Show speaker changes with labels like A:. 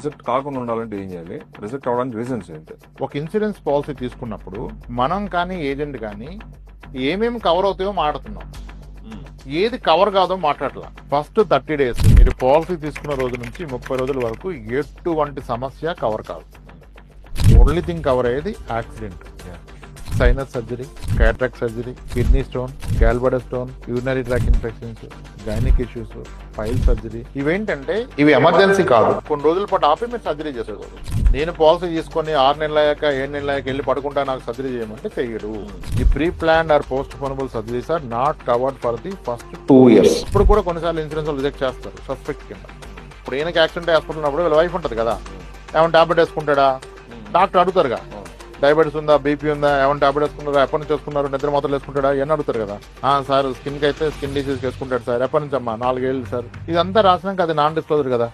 A: Reject కాకుండా ఉండాలంటే ఏం చేయాలి, రిజెక్ట్ అవడానికి రీజన్స్ ఏంటి?
B: ఒక ఇన్సూరెన్స్ పాలసీ తీసుకున్నప్పుడు మనం కానీ ఏజెంట్ కానీ ఏమేమి కవర్ అవుతాయో మాట్లాడుతున్నాం, ఏది కవర్ కాదో మాట్లాడలా. ఫస్ట్ 30 days మీరు పాలసీ తీసుకున్న రోజు నుంచి 30 రోజుల వరకు ఎటువంటి సమస్య కవర్ కాదు. ఓన్లీ థింగ్ కవర్ అయ్యేది accident, sinus surgery, cataract surgery, kidney stone, gallbladder stone, urinary tract infections, gynaec issues, pile surgery. ఇవేంటంటే ఇవి ఎమర్జెన్సీ కాదు, కొన్ని రోజుల పాటు ఆపి మీరు సర్జరీ చేసేవారు. నేను పాలసీ తీసుకొని 6 నెలలు అయ్యాక 7 నెలలు అయ్యాక వెళ్ళి పడుకుంటా నాకు సర్జరీ చేయమంటే చెయ్యడు. ఈ pre planned or postponable surgeries are not covered for the first 2 years. ఇప్పుడు కూడా కొన్నిసార్లు ఇన్సూరెన్స్ రిజెక్ట్ చేస్తారు సస్పెక్ట్ కింద. ఇప్పుడు ఈయనకి యాక్సిడెంట్ హాస్పిటల్ ఉన్నప్పుడు వీళ్ళ వైఫ్ ఉంటుంది కదా, ఏమైనా టాబ్లెట్ వేసుకుంటాడా, డాక్టర్ అడుగుతారుగా డయాబెటీస్ ఉందా, బీపీ ఉందా, ఏమైనా టాబ్లెట్ వేసుకున్నారా, ఎప్పటి నుంచి వేసుకున్నారు, నిద్ర మాత్రం వేసుకుంటాడా అని అడుగుతారు కదా. సార్ స్కిన్ కి అయితే స్కిన్ డిసీజ్ వేసుకుంటాడు సార్, ఎప్పటి నుంచి అమ్మా 4 ఏళ్ళు సార్. ఇదంతా రాసినాక అది నాన్ డిస్క్లోజర్ కదా.